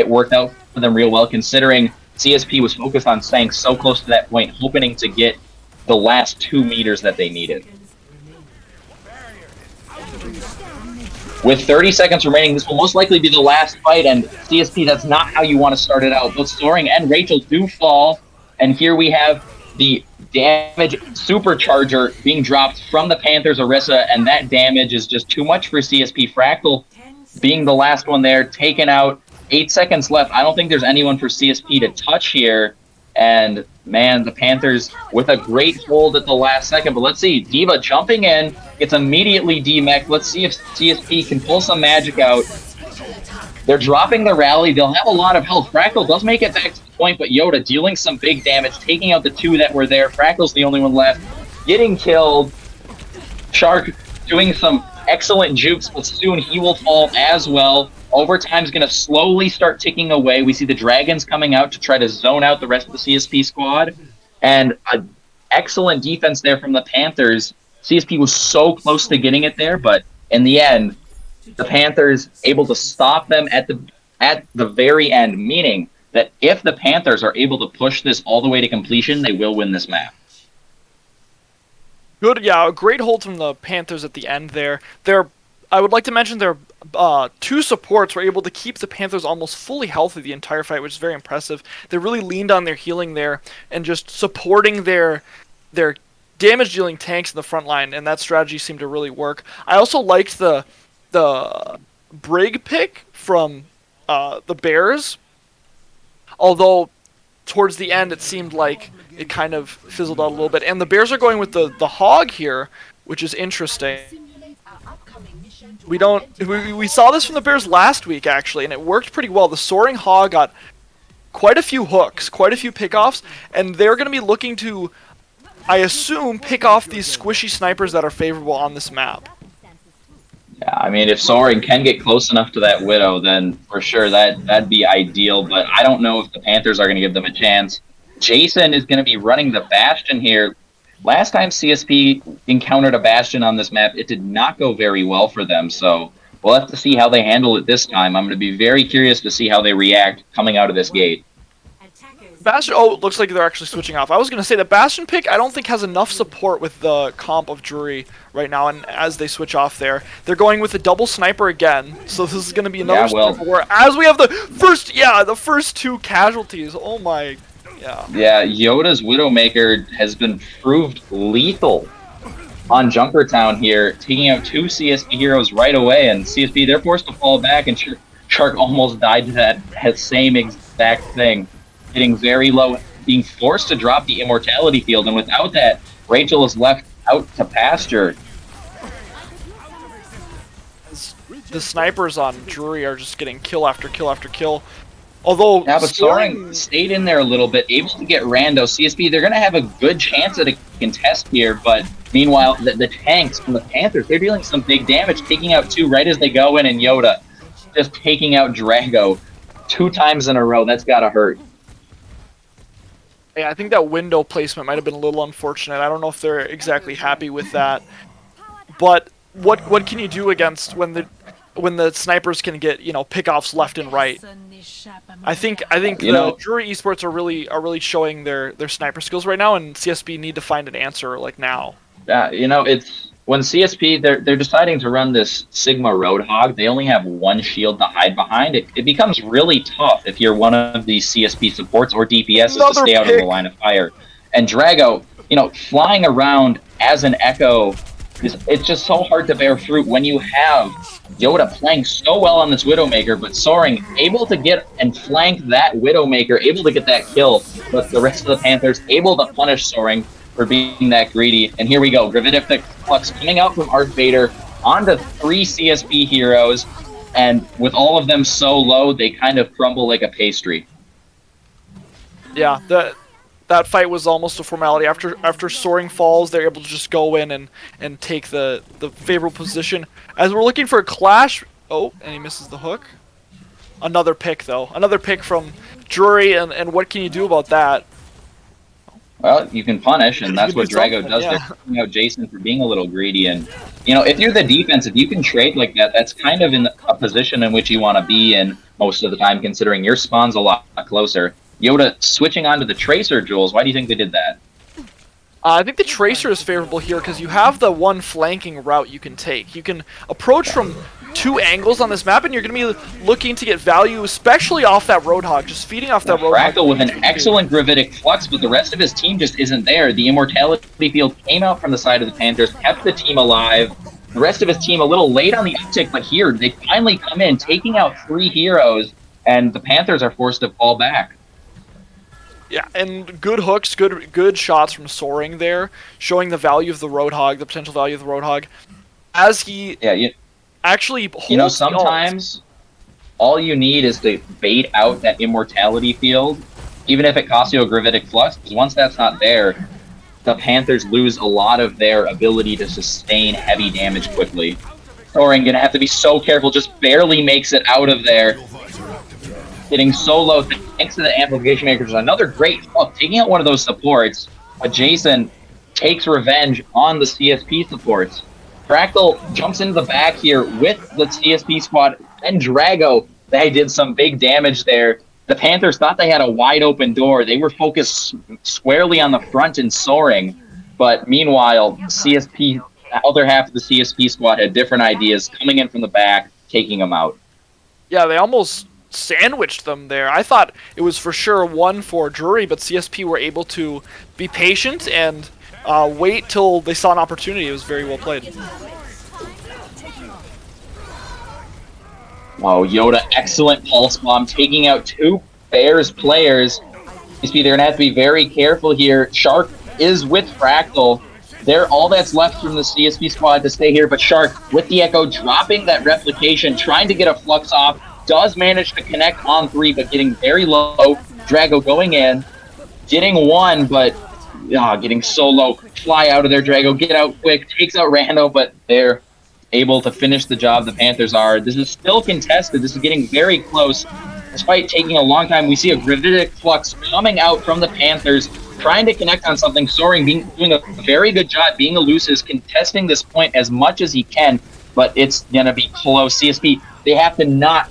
it worked out for them real well, considering CSP was focused on staying so close to that point, hoping to get the last 2 meters that they needed. With 30 seconds remaining, this will most likely be the last fight, and CSP, that's not how you want to start it out. Both Soaring and Rachel do fall, and here we have the damage supercharger being dropped from the Panthers' Orisa, and that damage is just too much for CSP. Fractal being the last one there, taken out. 8 seconds left. I don't think there's anyone for CSP to touch here. And, man, the Panthers with a great hold at the last second. But let's see. D.Va jumping in. Gets immediately D-mech. Let's see if CSP can pull some magic out. They're dropping the rally. They'll have a lot of health. Fractal does make it back to the point, but Yoda dealing some big damage, taking out the 2 that were there. Fractal's the only one left. Getting killed. Shark doing some excellent jukes, but soon he will fall as well. Overtime's going to slowly start ticking away. We see the Dragons coming out to try to zone out the rest of the CSP squad. And an excellent defense there from the Panthers. CSP was so close to getting it there, but in the end, the Panthers able to stop them at the very end, meaning that if the Panthers are able to push this all the way to completion, they will win this map. Good, yeah, a great hold from the Panthers at the end there. I would like to mention their 2 supports were able to keep the Panthers almost fully healthy the entire fight, which is very impressive. They really leaned on their healing there and just supporting their damage-dealing tanks in the front line, and that strategy seemed to really work. I also liked the Brig pick from the Bears, although towards the end it seemed like it kind of fizzled out a little bit. And the Bears are going with the Hog here, which is interesting. We saw this from the Bears last week, actually, and it worked pretty well. The Soaring Hog got quite a few hooks, quite a few pickoffs, and they're going to be looking to, I assume, pick off these squishy snipers that are favorable on this map. Yeah, I mean, if Soaring can get close enough to that Widow, then for sure that'd be ideal, but I don't know if the Panthers are going to give them a chance. Jason is going to be running the Bastion here. Last time CSP encountered a Bastion on this map, it did not go very well for them, so we'll have to see how they handle it this time. I'm going to be very curious to see how they react coming out of this gate. Bastion, oh, it looks like they're actually switching off. I was going to say the Bastion pick, I don't think has enough support with the comp of Drury right now, and as they switch off there, they're going with the double sniper again, so this is going to be another sniper war, as we have the first 2 casualties. Oh my. Yeah, Yoda's Widowmaker has been proved lethal on Junkertown here, taking out 2 CSP heroes right away, and CSP, they're forced to fall back, and Shark almost died to that same exact thing. Getting very low, being forced to drop the Immortality Field, and without that, Rachel is left out to pasture. The snipers on Drury are just getting kill after kill after kill. Although, yeah, but Soaring stayed in there a little bit, able to get Rando. CSP, they're going to have a good chance at a contest here, but meanwhile, the tanks from the Panthers, they're dealing some big damage, taking out 2 right as they go in, and Yoda just taking out Drago 2 times in a row. That's got to hurt. Yeah, I think that window placement might have been a little unfortunate. I don't know if they're exactly happy with that. But what can you do against when the snipers can get, pickoffs left and right? I think the Drury esports are really showing their sniper skills right now, and CSP need to find an answer like now. It's when CSP they're deciding to run this Sigma Roadhog. They only have 1 shield to hide behind. It becomes really tough if you're one of these CSP supports or DPSs to stay out of the line of fire. And Drago, flying around as an Echo, it's just so hard to bear fruit when you have Yoda playing so well on this Widowmaker, but Soaring able to get and flank that Widowmaker, able to get that kill, but the rest of the Panthers able to punish Soaring for being that greedy. And here we go, Gravitic Flux coming out from Arc Vader onto 3 CSP heroes, and with all of them so low, they kind of crumble like a pastry. Yeah, that fight was almost a formality. After Soaring falls, they're able to just go in and take the favorable position. As we're looking for a clash, oh, and he misses the hook. Another pick, though. Another pick from Drury, and what can you do about that? Well, you can punish, and You that's can do what Drago something, does there. yeah. You know, Jason for being a little greedy, and if you're the defense, if you can trade like that, that's kind of in a position in which you want to be in most of the time, considering your spawn's a lot closer. Yoda switching onto the Tracer, Jules. Why do you think they did that? I think the Tracer is favorable here because you have the one flanking route you can take. You can approach from two angles on this map, and you're going to be looking to get value, especially off that Roadhog. Just feeding off that Roadhog. Fractal with an excellent gravitic flux, but the rest of his team just isn't there. The immortality field came out from the side of the Panthers, kept the team alive. The rest of his team a little late on the uptick, but here they finally come in, taking out 3 heroes, and the Panthers are forced to fall back. Yeah, and good hooks, good shots from Soaring there, showing the value of the Roadhog, the potential value of the Roadhog, as he Yeah, actually holds the ult. sometimes all you need is to bait out that immortality field, even if it costs you a gravitic flux, because once that's not there, the Panthers lose a lot of their ability to sustain heavy damage quickly. Soaring gonna have to be so careful, just barely makes it out of there. Getting so low thanks to the amplification makers. Another great hook, taking out one of those supports, but Jason takes revenge on the CSP supports. Fractal jumps into the back here with the CSP squad and Drago. They did some big damage there. The Panthers thought they had a wide open door. They were focused squarely on the front and Soaring. But meanwhile, CSP, the other half of the CSP squad had different ideas, coming in from the back, taking them out. Yeah, they almost sandwiched them there. I thought it was for sure one for Drury, but CSP were able to be patient and wait till they saw an opportunity. It was very well played. Oh, Yoda, excellent pulse bomb, taking out 2 Bears players. CSP, they're going to have to be very careful here. Shark is with Fractal. They're all that's left from the CSP squad to stay here, but Shark, with the Echo, dropping that replication, trying to get a flux off, does manage to connect on 3, but getting very low. Drago going in, getting 1, but getting so low. Fly out of there, Drago, get out quick, takes out Rando, but they're able to finish the job. The Panthers are. This is still contested. This is getting very close. Despite taking a long time, we see a gravitic flux coming out from the Panthers, trying to connect on something. Soaring doing a very good job being elusive, contesting this point as much as he can, but it's going to be close. CSP, they have to not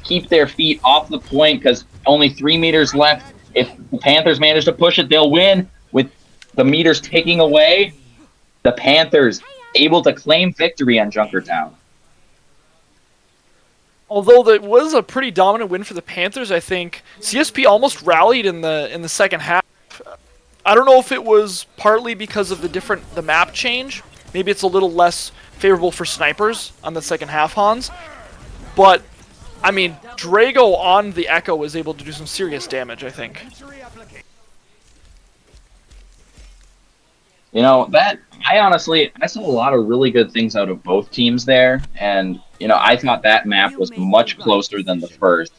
keep their feet off the point because only 3 meters left. If the Panthers manage to push it, they'll win. With the meters ticking away, the Panthers able to claim victory on Junkertown. Although that was a pretty dominant win for the Panthers, I think CSP almost rallied in the second half. I don't know if it was partly because of the map change. Maybe it's a little less favorable for snipers on the second half, Hans. But I mean, Drago on the Echo was able to do some serious damage, I think. I saw a lot of really good things out of both teams there, and I thought that map was much closer than the first.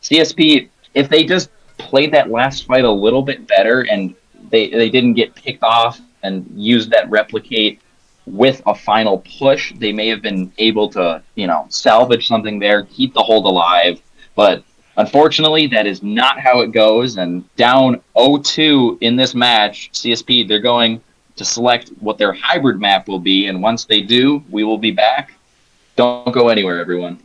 CSP, if they just played that last fight a little bit better and they didn't get picked off and used that replicate with a final push, they may have been able to, salvage something there, keep the hold alive. But unfortunately, that is not how it goes. And down 0-2 in this match, CSP, they're going to select what their hybrid map will be. And once they do, we will be back. Don't go anywhere, everyone.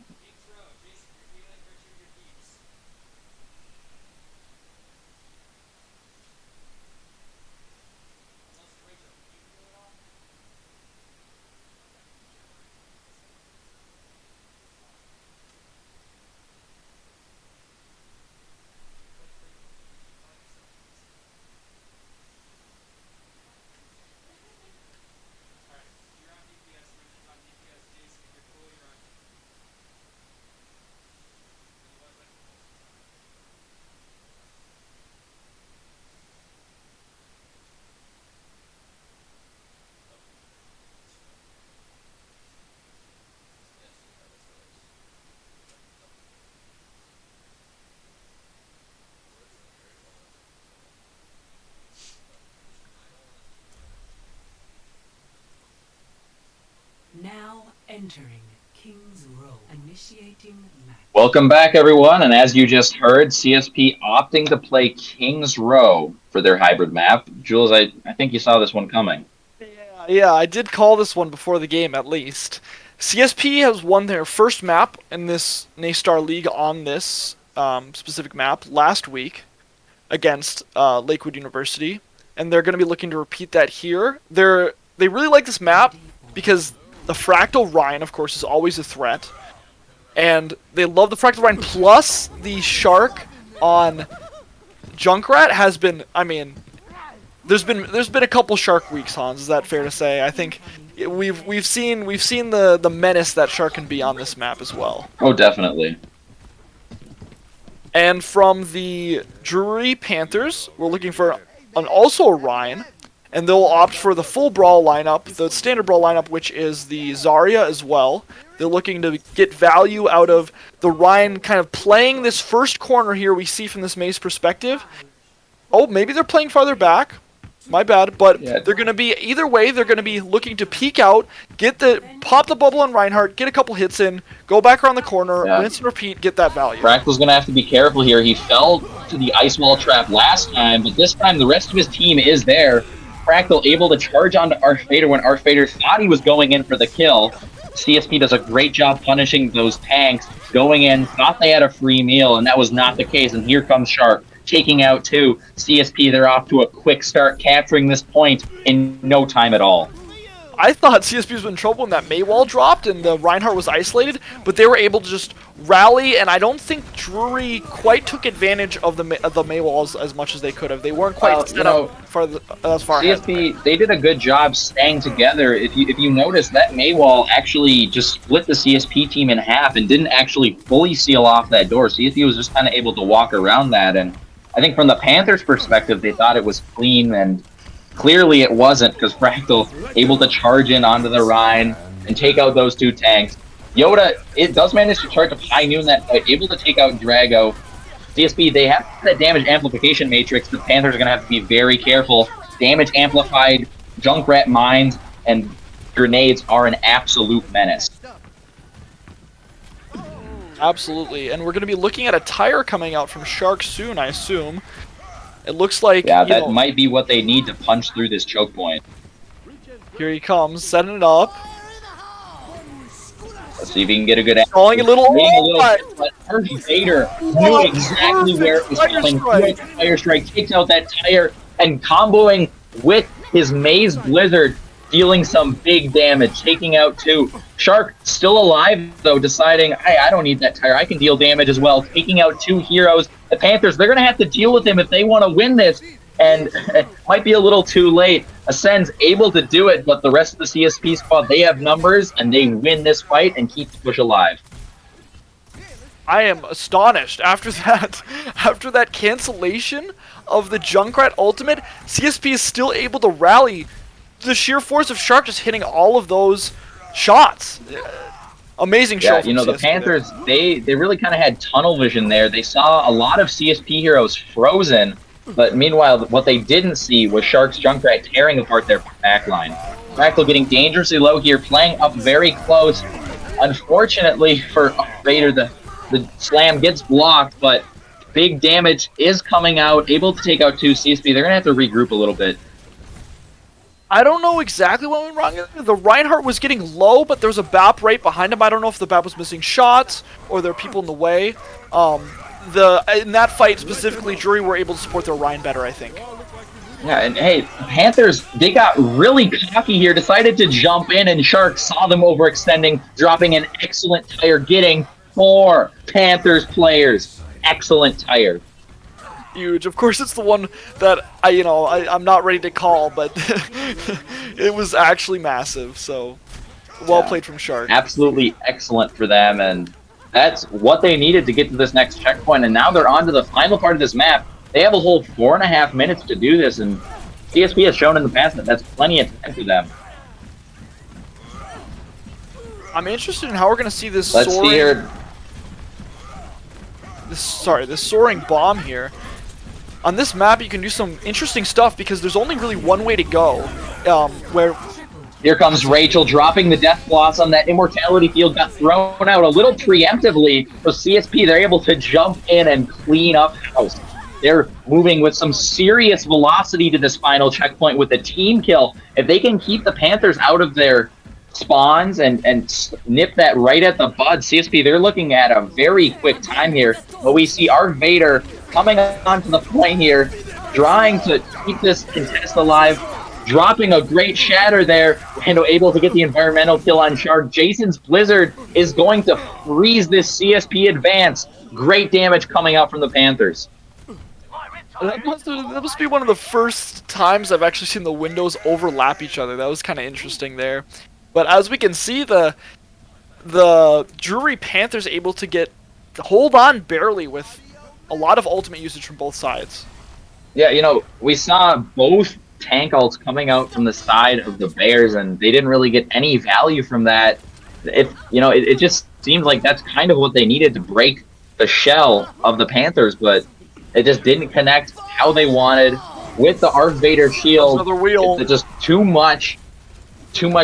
Now entering Welcome back, everyone, and as you just heard, CSP opting to play King's Row for their hybrid map. Jules, I think you saw this one coming. Yeah, I did call this one before the game, at least. CSP has won their first map in this Naystar League on this specific map last week against Lakewood University, and they're going to be looking to repeat that here. They really like this map because the Fractal Rhine, of course, is always a threat. And they love the Fractal Rhine, plus the Shark on Junkrat has been, I mean, there's been a couple Shark weeks, Hans, is that fair to say? I think we've seen the menace that Shark can be on this map as well. Oh, definitely. And from the Drury Panthers, we're looking for also a Rhine, and they'll opt for the full Brawl lineup, the standard Brawl lineup, which is the Zarya as well. They're looking to get value out of the Rhine kind of playing this first corner here we see from this maze perspective. Oh, maybe they're playing farther back. My bad, but yeah. They're going to be, either way, they're going to be looking to peek out, pop the bubble on Reinhardt, get a couple hits in, go back around the corner, rinse and repeat, get that value. Fractal's going to have to be careful here. He fell to the ice wall trap last time, but this time the rest of his team is there. Fractal able to charge onto Archvader when Archvader thought he was going in for the kill. CSP does a great job punishing those tanks, going in, thought they had a free meal, and that was not the case, and here comes Shark, taking out two. CSP, they're off to a quick start, capturing this point in no time at all. I thought CSP was in trouble when that Maywall dropped and the Reinhardt was isolated, but they were able to just rally, and I don't think Drury quite took advantage of the Maywalls as much as they could have. They weren't quite set up as far CSP, ahead. They did a good job staying together. If you notice, that Maywall actually just split the CSP team in half and didn't actually fully seal off that door. CSP was just kind of able to walk around that, and I think from the Panthers' perspective, they thought it was clean, and clearly it wasn't, because Fractal able to charge in onto the Rhine and take out those two tanks. Yoda, it does manage to charge up high noon that fight, able to take out Drago. CSP, they have that damage amplification matrix. The Panthers are going to have to be very careful. Damage amplified, Junkrat mines, and grenades are an absolute menace. Absolutely, and we're going to be looking at a tire coming out from Shark soon, I assume. It looks like... Yeah, that might be what they need to punch through this choke point. Here he comes, setting it up. Let's see if he can get a good... Calling a little... But Vader knew exactly where it was coming. Fire strike takes out that tire, and comboing with his Maze Blizzard, dealing some big damage, taking out two. Shark still alive, though, deciding, hey, I don't need that tire. I can deal damage as well. Taking out two heroes. The Panthers, they're going to have to deal with him if they want to win this. And it might be a little too late. Ascend's able to do it, but the rest of the CSP squad, they have numbers, and they win this fight and keep the push alive. I am astonished. After that cancellation of the Junkrat ultimate, CSP is still able to rally. The sheer force of Shark just hitting all of those shots. Amazing show. Yeah, you know, the Panthers, they really kind of had tunnel vision there. They saw a lot of CSP heroes frozen, but meanwhile, what they didn't see was Shark's Junkrat tearing apart their backline. Fractal getting dangerously low here, playing up very close. Unfortunately for Vader, the slam gets blocked, but big damage is coming out, able to take out two CSP. They're going to have to regroup a little bit. I don't know exactly what went wrong. The Reinhardt was getting low, but there was a BAP right behind him. I don't know if the BAP was missing shots or there are people in the way. In that fight specifically, Drury were able to support their Rhine better, I think. Yeah, and hey, Panthers, they got really cocky here, decided to jump in, and Shark saw them overextending, dropping an excellent tire, getting 4 Panthers players. Excellent tire. Huge. Of course, it's the one that I'm not ready to call, but it was actually massive. So, well played from Shark. Absolutely excellent for them, and that's what they needed to get to this next checkpoint. And now they're on to the final part of this map. They have a whole 4.5 minutes to do this, and CSP has shown in the past that that's plenty of time for them. I'm interested in how we're going to see this. Let's see here. This soaring bomb here. On this map, you can do some interesting stuff because there's only really one way to go, where Here comes Rachel dropping the Death Blossom. That Immortality Field got thrown out a little preemptively. So CSP, they're able to jump in and clean up house. They're moving with some serious velocity to this final checkpoint with a team kill. If they can keep the Panthers out of their spawns and nip that right at the bud, CSP, they're looking at a very quick time here. But we see our Vader coming onto the point here, trying to keep this contest alive, dropping a great shatter there, and able to get the environmental kill on Shark. Jason's Blizzard is going to freeze this CSP advance. Great damage coming out from the Panthers. That must be one of the first times I've actually seen the windows overlap each other. That was kind of interesting there. But as we can see, the Drury Panthers able to hold on barely with a lot of ultimate usage from both sides. Yeah, we saw both tank ults coming out from the side of the Bears, and they didn't really get any value from that. It just seemed like that's kind of what they needed to break the shell of the Panthers, but it just didn't connect how they wanted with the Arc Vader shield. Another wheel. It's just too much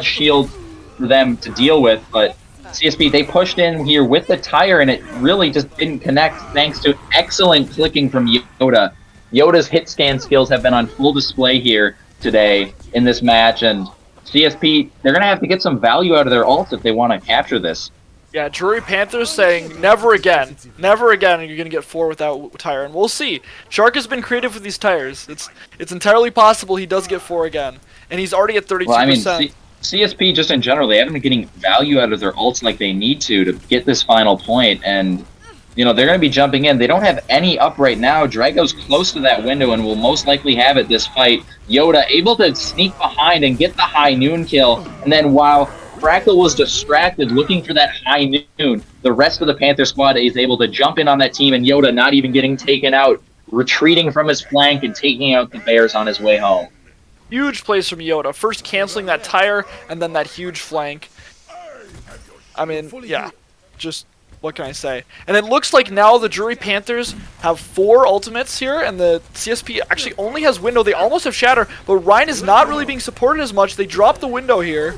shield for them to deal with, but CSP, they pushed in here with the tire, and it really just didn't connect thanks to excellent clicking from Yoda. Yoda's hit scan skills have been on full display here today in this match, and CSP, they're going to have to get some value out of their ults if they want to capture this. Yeah, Drury Panthers saying, never again are you going to get 4 without tire, and we'll see. Shark has been creative with these tires. It's entirely possible he does get 4 again, and he's already at 32%. Well, I mean, CSP just in general, they haven't been getting value out of their ults like they need to get this final point, and they're going to be jumping in. They don't have any up right now. Drago's close to that window and will most likely have it this fight. Yoda able to sneak behind and get the high noon kill, and then while Crackle was distracted looking for that high noon, the rest of the Panther squad is able to jump in on that team, and Yoda not even getting taken out, retreating from his flank and taking out the Bears on his way home. Huge plays from Yoda. First canceling that tire, and then that huge flank. I mean, yeah, just what can I say? And it looks like now the Drury Panthers have 4 ultimates here, and the CSP actually only has window. They almost have shatter, but Ryan is not really being supported as much. They drop the window here.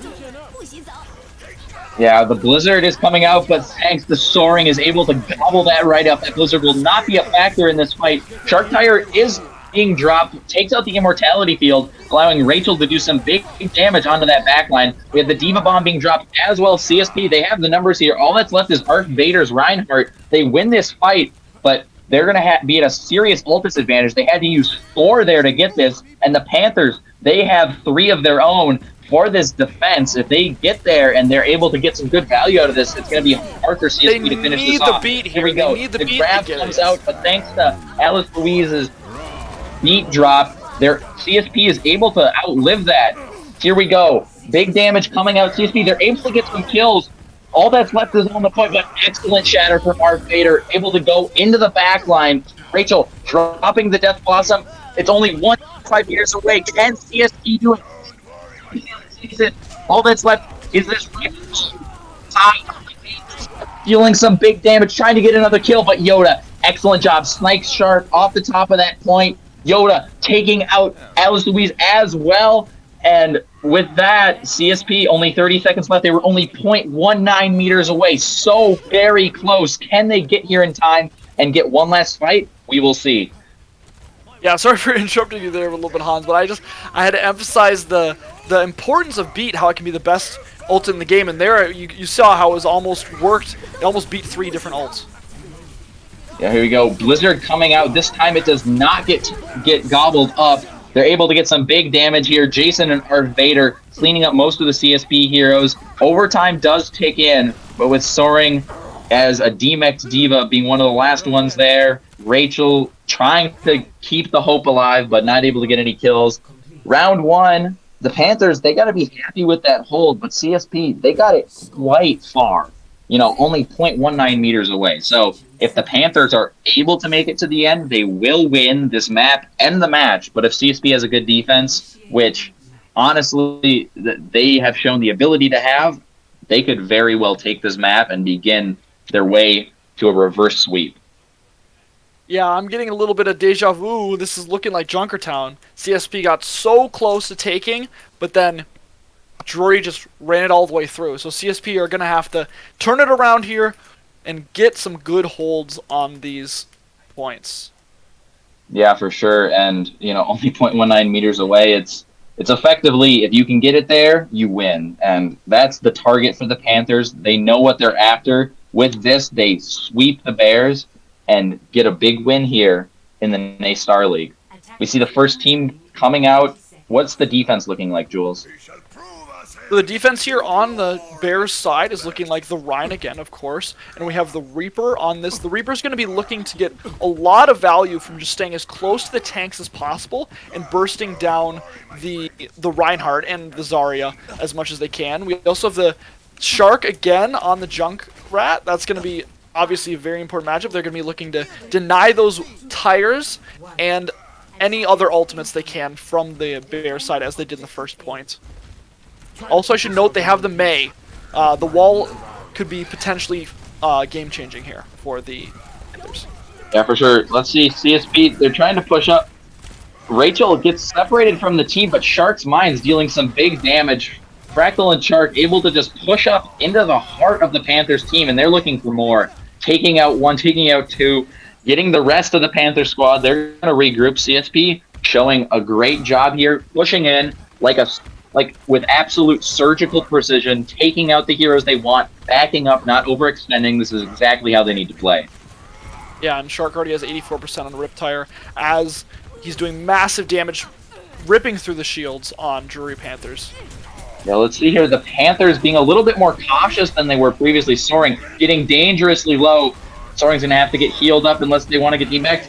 Yeah, the Blizzard is coming out, but thanks to Soaring is able to gobble that right up. That Blizzard will not be a factor in this fight. Shark Tire is being dropped, takes out the Immortality Field, allowing Rachel to do some big damage onto that backline. We have the Diva Bomb being dropped as well. CSP, they have the numbers here. All that's left is Arc Vader's Reinhardt. They win this fight, but they're going to be at a serious ult disadvantage. They had to use 4 there to get this, and the Panthers, they have 3 of their own for this defense. If they get there and they're able to get some good value out of this, it's going to be hard for CSP to finish this off. Here we go. The grab comes out, but thanks to Alice Louise's beat drop, their CSP is able to outlive that. Here we go. Big damage coming out. CSP, they're able to get some kills. All that's left is on the point, but excellent shatter from Arc Vader, able to go into the back line. Rachel dropping the Death Blossom. It's only 1.5 meters away. Can CSP do it? All that's left is this dealing some big damage, trying to get another kill, but Yoda, excellent job. Snipes Shark off the top of that point. Yoda taking out Alice Louise as well. And with that, CSP, only 30 seconds left. They were only 0.19 meters away. So very close. Can they get here in time and get one last fight? We will see. Yeah, sorry for interrupting you there a little bit, Hans, but I had to emphasize the importance of beat, how it can be the best ult in the game. And there, you saw how it was almost worked. It almost beat 3 different ults. Yeah, here we go. Blizzard coming out. This time it does not get gobbled up. They're able to get some big damage here. Jason and Arc Vader cleaning up most of the CSP heroes. Overtime does tick in, but with Soaring as a DMX Diva being one of the last ones there. Rachel trying to keep the hope alive, but not able to get any kills. Round 1, the Panthers, they got to be happy with that hold, but CSP, they got it quite far. Only 0.19 meters away. So if the Panthers are able to make it to the end, they will win this map and the match. But if CSP has a good defense, which honestly they have shown the ability to have, they could very well take this map and begin their way to a reverse sweep. Yeah, I'm getting a little bit of deja vu. This is looking like Junkertown. CSP got so close to taking, but then Drury just ran it all the way through. So CSP are going to have to turn it around here and get some good holds on these points. Yeah, for sure. And, only 0.19 meters away, it's effectively, if you can get it there, you win. And that's the target for the Panthers. They know what they're after. With this, they sweep the Bears and get a big win here in the NA Star League. We see the first team coming out. What's the defense looking like, Jules? So the defense here on the Bears side is looking like the Rhine again, of course, and we have the Reaper on this. The Reaper's going to be looking to get a lot of value from just staying as close to the tanks as possible and bursting down the Reinhardt and the Zarya as much as they can. We also have the Shark again on the Junkrat. That's going to be obviously a very important matchup. They're going to be looking to deny those tires and any other ultimates they can from the Bears side as they did in the first point. Also, I should note they have the Mei. The wall could be potentially game-changing here for the Panthers. Yeah, for sure. Let's see. CSP, they're trying to push up. Rachel gets separated from the team, but Shark's Mind's dealing some big damage. Fractal and Shark able to just push up into the heart of the Panthers team, and they're looking for more. Taking out one, taking out two, getting the rest of the Panther squad. They're going to regroup. CSP showing a great job here, pushing in like with absolute surgical precision, taking out the heroes they want, backing up, not overextending. This is exactly how they need to play. Yeah, and Shark already has 84% on the Riptire as he's doing massive damage, ripping through the shields on Drury Panthers. Yeah, let's see here. The Panthers being a little bit more cautious than they were previously. Soaring, getting dangerously low. Soaring's going to have to get healed up unless they want to get demeched.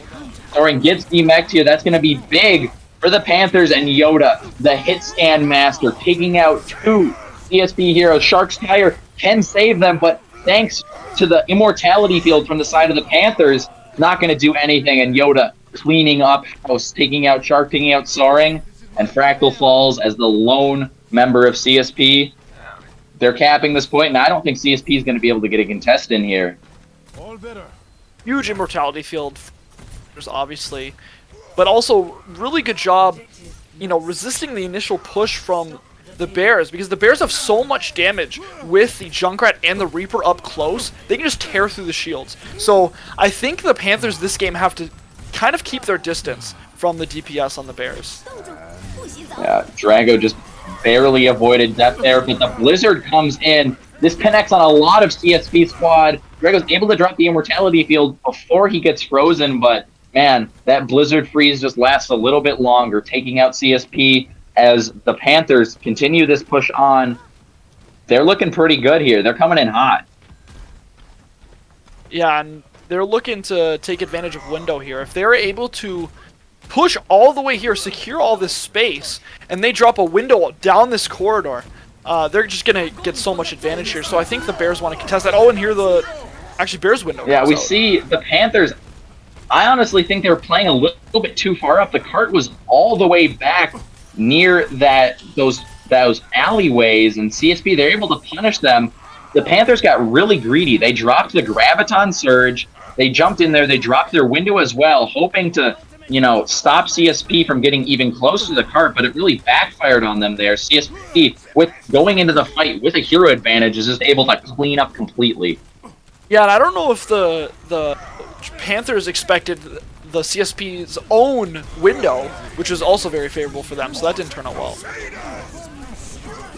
Soaring gets demeched here. That's going to be big for the Panthers, and Yoda, the hit stand master, taking out two CSP heroes. Shark's Tire can save them, but thanks to the immortality field from the side of the Panthers, not going to do anything. And Yoda cleaning up house, taking out Shark, taking out Soaring, and Fractal falls as the lone member of CSP. They're capping this point, and I don't think CSP is going to be able to get a contest in here. Huge immortality field, obviously. But also, really good job, resisting the initial push from the Bears, because the Bears have so much damage with the Junkrat and the Reaper up close, they can just tear through the shields. So, I think the Panthers this game have to kind of keep their distance from the DPS on the Bears. Yeah, Drago just barely avoided death there, but the Blizzard comes in. This connects on a lot of CSP squad. Drago's able to drop the immortality field before he gets frozen, but man, that Blizzard freeze just lasts a little bit longer, taking out CSP as the Panthers continue this push on. They're looking pretty good here. They're coming in hot. Yeah, and they're looking to take advantage of window here. If they're able to push all the way here, secure all this space, and they drop a window down this corridor, they're just going to get so much advantage here. So I think the Bears want to contest that. Oh, and here actually Bears window. Yeah, we see the Panthers. I honestly think they were playing a little bit too far up. The cart was all the way back near those alleyways, and CSP, they're able to punish them. The Panthers got really greedy. They dropped the Graviton Surge. They jumped in there. They dropped their window as well, hoping to, stop CSP from getting even close to the cart, but it really backfired on them there. CSP, with going into the fight with a hero advantage, is just able to clean up completely. Yeah, and I don't know if the Panthers expected the CSP's own window, which was also very favorable for them, so that didn't turn out well.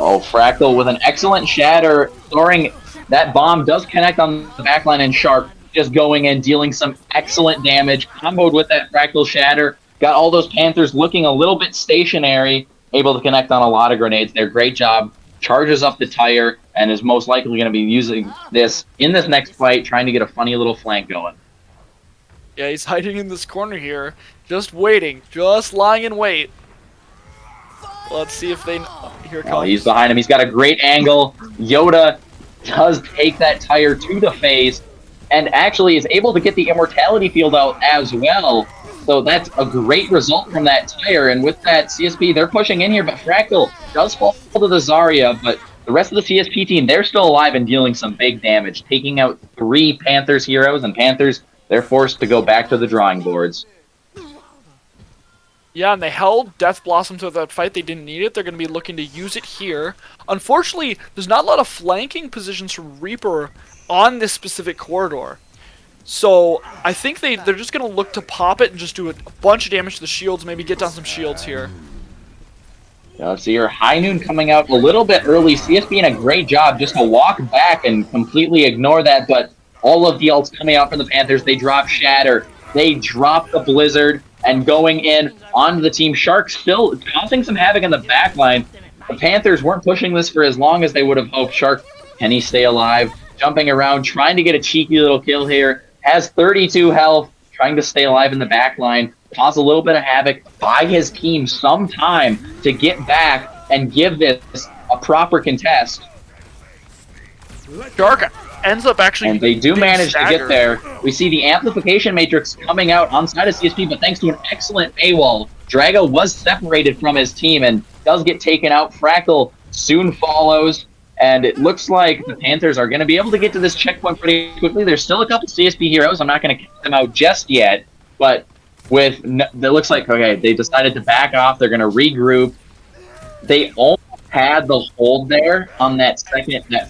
Oh, Fractal with an excellent shatter. Soaring, that bomb does connect on the backline, and Shark just going in, dealing some excellent damage. Comboed with that Fractal shatter. Got all those Panthers looking a little bit stationary, able to connect on a lot of grenades there. Great job. Charges up the tire, and is most likely going to be using this in this next fight, trying to get a funny little flank going. Yeah, he's hiding in this corner here, just waiting, just lying in wait. Let's see if they... Here it comes. Oh, he's behind him. He's got a great angle. Yoda does take that tire to the face, and actually is able to get the immortality field out as well. So that's a great result from that tire, and with that CSP, they're pushing in here, but Fractal does fall to the Zarya, but the rest of the CSP team, they're still alive and dealing some big damage, taking out 3 Panthers heroes, and Panthers, they're forced to go back to the drawing boards. Yeah, and they held Death Blossom to that fight. They didn't need it. They're going to be looking to use it here. Unfortunately, there's not a lot of flanking positions from Reaper on this specific corridor. So I think they're just going to look to pop it and just do a bunch of damage to the shields, maybe get down some shields here. Yeah, let's see here. High Noon coming out a little bit early. CSP in a great job just to walk back and completely ignore that, but all of the ults coming out from the Panthers. They drop Shatter. They drop the Blizzard and going in onto the team. Shark still causing some havoc in the back line. The Panthers weren't pushing this for as long as they would have hoped. Shark, can he stay alive? Jumping around, trying to get a cheeky little kill here. Has 32 health, trying to stay alive in the back line. Cause a little bit of havoc, buy his team some time to get back and give this a proper contest. Shark ends up actually... And they do manage to get there. We see the amplification matrix coming out on side of CSP, but thanks to an excellent AWOL, Drago was separated from his team and does get taken out. Fractal soon follows, and it looks like the Panthers are going to be able to get to this checkpoint pretty quickly. There's still a couple CSP heroes. I'm not going to kick them out just yet, but it looks like, okay, they decided to back off. They're going to regroup. They almost had the hold there on that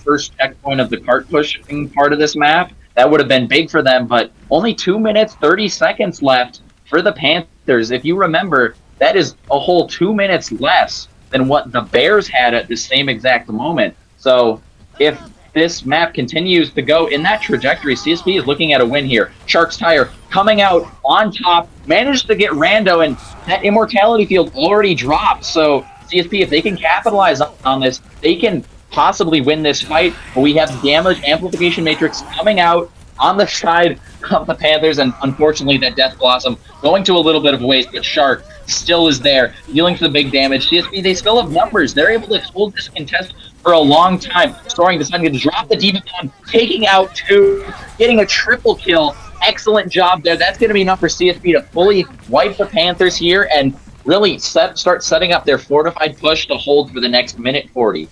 first checkpoint of the cart pushing part of this map. That would have been big for them, but only 2 minutes, 30 seconds left for the Panthers. If you remember, that is a whole 2 minutes less than what the Bears had at the same exact moment. So if this map continues to go in that trajectory, CSP is looking at a win here. Shark's Tire coming out on top, managed to get Rando, and that Immortality field already dropped. So CSP, if they can capitalize on this, they can possibly win this fight. But we have damage amplification matrix coming out on the side of the Panthers, and unfortunately that Death Blossom going to a little bit of waste, but Shark still is there, dealing for the big damage. CSP, they still have numbers. They're able to hold this contest for a long time. Soaring deciding to drop the Diva Bomb, taking out 2, getting a triple kill. Excellent job there. That's going to be enough for CSP to fully wipe the Panthers here and really start setting up their fortified push to hold for the next minute 40.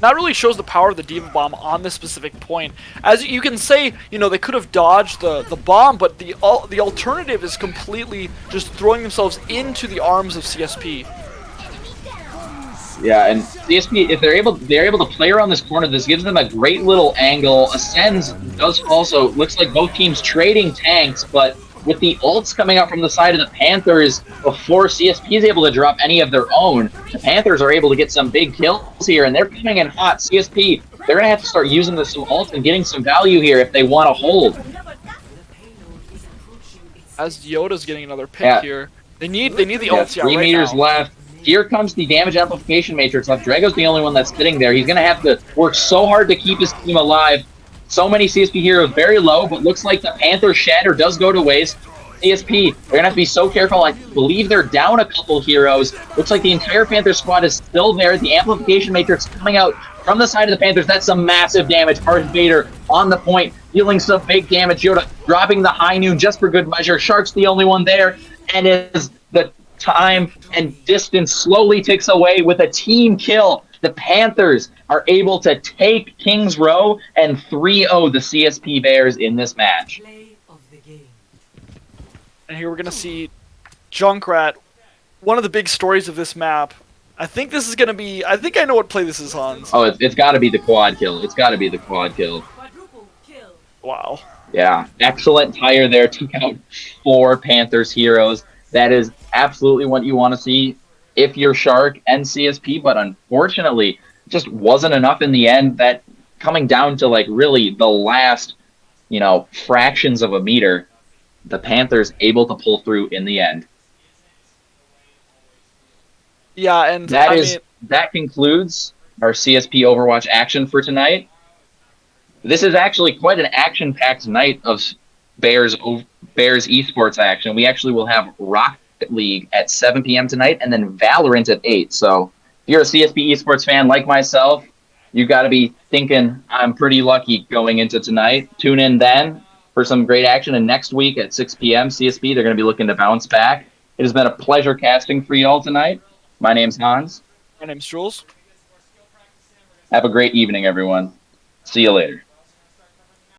That really shows the power of the Diva Bomb on this specific point. As you can say, you know, they could have dodged the bomb, but the alternative is completely just throwing themselves into the arms of CSP. Yeah, and CSP, if they're able to play around this corner, this gives them a great little angle. Ascends does also, looks like both teams trading tanks, but with the ults coming out from the side of the Panthers before CSP is able to drop any of their own, the Panthers are able to get some big kills here, and they're coming in hot. CSP, they're going to have to start using some ults and getting some value here if they want to hold. As Yoda's getting another pick here, they need the ults. 3 meters left. Here comes the damage amplification matrix left. Drago's the only one that's sitting there. He's going to have to work so hard to keep his team alive. So many CSP heroes very low, but looks like the Panther Shatter does go to waste. CSP, they're going to have to be so careful. I believe they're down a couple heroes. Looks like the entire Panther squad is still there. The amplification matrix coming out from the side of the Panthers. That's some massive damage. Darth Vader on the point, dealing some big damage. Yoda dropping the High Noon just for good measure. Shark's the only one there, and as the time and distance slowly ticks away with a team kill, the Panthers are able to take Kings Row and 3-0 the CSP Bears in this match. And here we're going to see Junkrat, one of the big stories of this map. I think this is going to be... I think I know what play this is, Hans. Oh, it's got to be the quad kill. It's got to be the quad kill. Wow. Yeah, excellent tire there. Took out 4 Panthers heroes. That is absolutely what you want to see if you're Shark and CSP, but unfortunately, it just wasn't enough in the end. That coming down to, like, really the last, fractions of a meter, the Panthers able to pull through in the end. Yeah, and that concludes our CSP Overwatch action for tonight. This is actually quite an action-packed night of Bears esports action. We actually will have Rocket League at 7 p.m. tonight, and then Valorant at 8. So if you're a CSP esports fan like myself, you got to be thinking I'm pretty lucky going into tonight. Tune in then for some great action, and next week at 6 p.m. CSP, they're going to be looking to bounce back. It has been a pleasure casting for you all tonight. My name's Hans. My name's Jules. Have a great evening, everyone. See you later.